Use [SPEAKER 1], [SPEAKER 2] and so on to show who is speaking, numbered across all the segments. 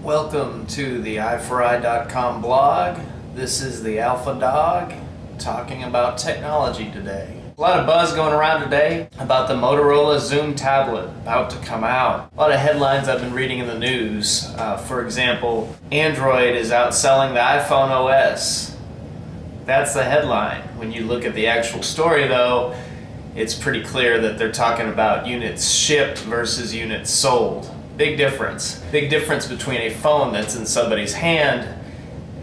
[SPEAKER 1] Welcome to the i4i.com blog. This is the Alpha Dog talking about technology today. A lot of buzz going around today about the Motorola Xoom tablet about to come out. A lot of headlines I've been reading in the news. For example, Android is outselling the iPhone OS. That's the headline. When you look at the actual story though, it's pretty clear that they're talking about units shipped versus units sold. Big difference. Big difference between a phone that's in somebody's hand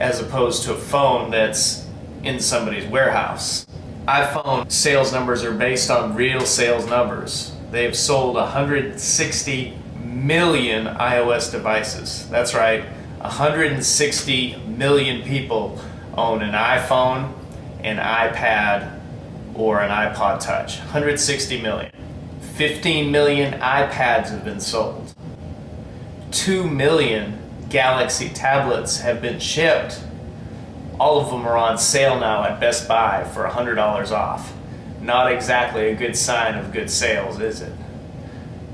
[SPEAKER 1] as opposed to a phone that's in somebody's warehouse. iPhone sales numbers are based on real sales numbers. They've sold 160 million iOS devices. That's right, 160 million people own an iPhone, an iPad, or an iPod Touch. 160 million. 15 million iPads have been sold. 2 million Galaxy tablets have been shipped. All of them are on sale now at Best Buy for $100 off. Not exactly a good sign of good sales, is it?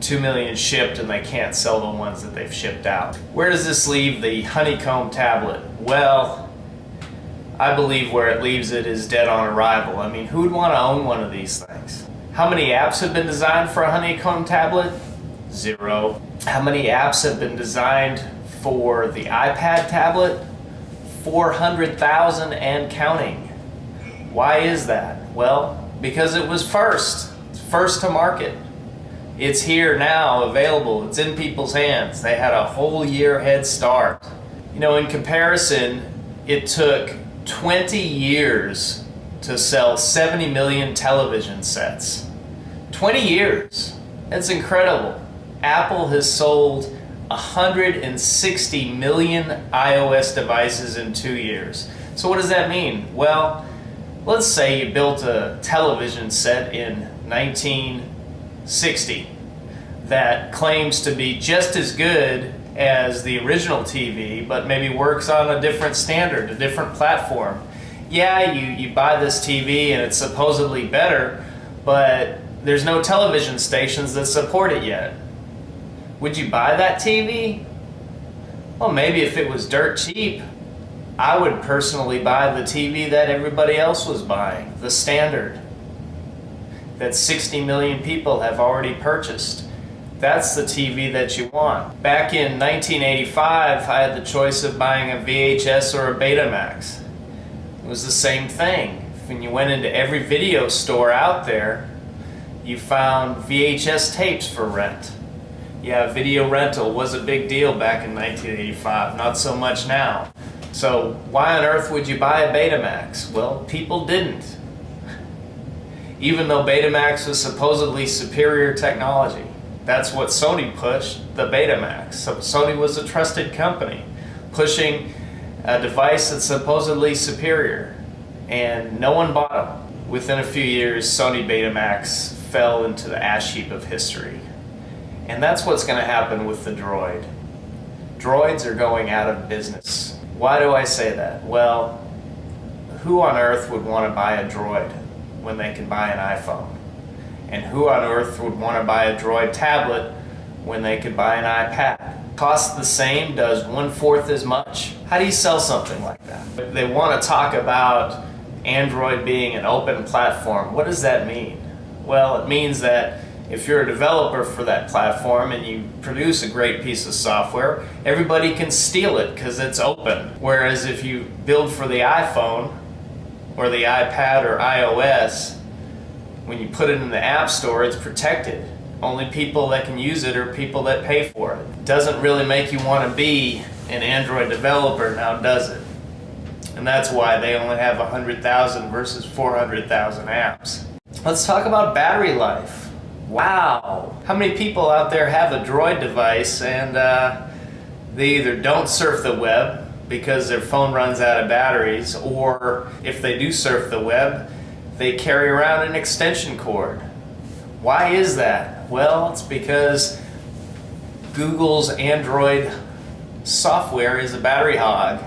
[SPEAKER 1] 2 million shipped and they can't sell the ones that they've shipped out. Where does this leave the honeycomb tablet? Well, I believe where it leaves it is dead on arrival. I mean, who would want to own one of these things? How many apps have been designed for a honeycomb tablet? 0. How many apps have been designed for the iPad tablet? 400,000 and counting. Why is that? Well, because it was first to market. It's here now, available, it's in people's hands. They had a whole year head start. You know, in comparison, it took 20 years to sell 70 million television sets. 20 years. That's incredible. Apple has sold 160 million iOS devices in 2 years. So what does that mean? Well, let's say you built a television set in 1960 that claims to be just as good as the original TV, but maybe works on a different standard, a different platform. Yeah, you buy this TV and it's supposedly better, but there's no television stations that support it yet. Would you buy that TV? Well, maybe if it was dirt cheap. I would personally buy the TV that everybody else was buying, the standard, that 60 million people have already purchased. That's the TV that you want. Back in 1985, I had the choice of buying a VHS or a Betamax. It was the same thing. When you went into every video store out there, you found VHS tapes for rent. Yeah, video rental was a big deal back in 1985, not so much now. So why on earth would you buy a Betamax? Well, people didn't. Even though Betamax was supposedly superior technology. That's what Sony pushed, the Betamax. So Sony was a trusted company, pushing a device that's supposedly superior. And no one bought them. Within a few years, Sony Betamax fell into the ash heap of history. And that's what's going to happen with the Droid. Droids are going out of business. Why do I say that? Well, who on earth would want to buy a Droid when they can buy an iPhone? And who on earth would want to buy a Droid tablet when they could buy an iPad? Costs the same, does 1/4 as much. How do you sell something like that? They want to talk about Android being an open platform. What does that mean? Well, it means that if you're a developer for that platform and you produce a great piece of software, everybody can steal it because it's open. Whereas if you build for the iPhone or the iPad or iOS, when you put it in the App Store, it's protected. Only people that can use it are people that pay for it. It doesn't really make you want to be an Android developer now, does it? And that's why they only have 100,000 versus 400,000 apps. Let's talk about battery life. Wow! How many people out there have a Droid device and they either don't surf the web because their phone runs out of batteries, or if they do surf the web, they carry around an extension cord. Why is that? Well, it's because Google's Android software is a battery hog.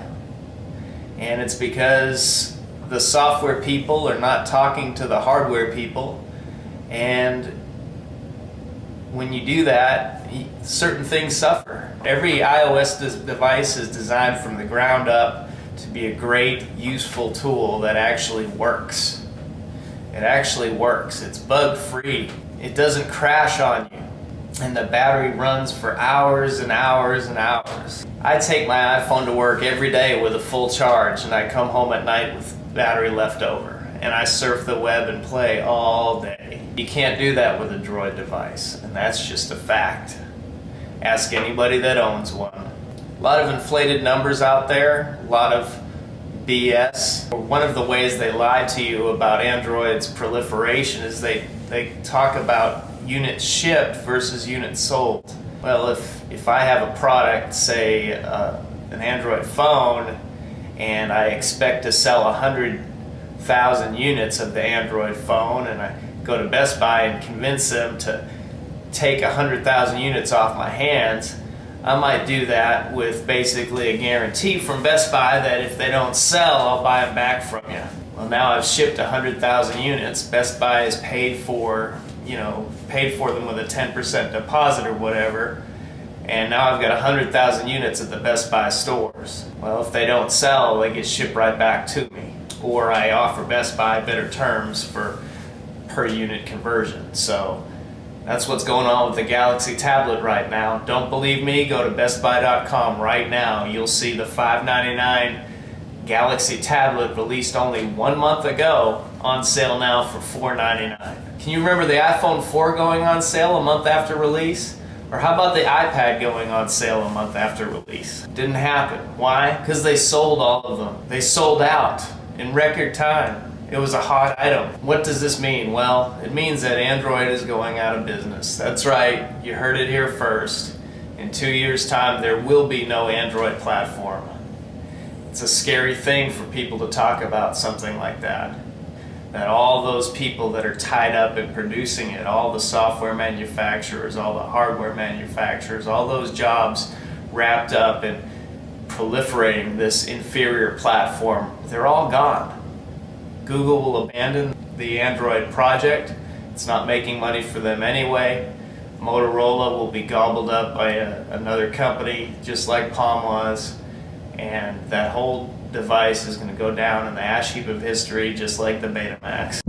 [SPEAKER 1] And it's because the software people are not talking to the hardware people, and when you do that, certain things suffer. Every iOS device is designed from the ground up to be a great, useful tool that actually works. It actually works. It's bug-free. It doesn't crash on you. And the battery runs for hours and hours and hours. I take my iPhone to work every day with a full charge, and I come home at night with battery left over. And I surf the web and play all day. You can't do that with a Droid device, and that's just a fact. Ask anybody that owns one. A lot of inflated numbers out there, a lot of BS. One of the ways they lie to you about Android's proliferation is they talk about units shipped versus units sold. Well, if I have a product, say an Android phone, and I expect to sell 100,000 units of the Android phone, and I go to Best Buy and convince them to take 100,000 units off my hands, I might do that with basically a guarantee from Best Buy that if they don't sell, I'll buy them back from you. Well, now I've shipped 100,000 units. Best Buy has paid for them with a 10% deposit or whatever, and now I've got 100,000 units at the Best Buy stores. Well, if they don't sell, they get shipped right back to me, or I offer Best Buy better terms for per unit conversion. So that's what's going on with the Galaxy tablet right now. Don't believe me? Go to bestbuy.com right now. You'll see the $599 Galaxy tablet released only 1 month ago on sale now for $499. Can you remember the iPhone 4 going on sale a month after release? Or how about the iPad going on sale a month after release? Didn't happen. Why? Because they sold all of them. They sold out in record time. It was a hot item. What does this mean? Well, it means that Android is going out of business. That's right, you heard it here first. In 2 years' time, there will be no Android platform. It's a scary thing for people to talk about something like that. That all those people that are tied up in producing it, all the software manufacturers, all the hardware manufacturers, all those jobs wrapped up in proliferating this inferior platform, they're all gone. Google will abandon the Android project. It's not making money for them anyway. Motorola will be gobbled up by another company, just like Palm was. And that whole device is going to go down in the ash heap of history, just like the Betamax.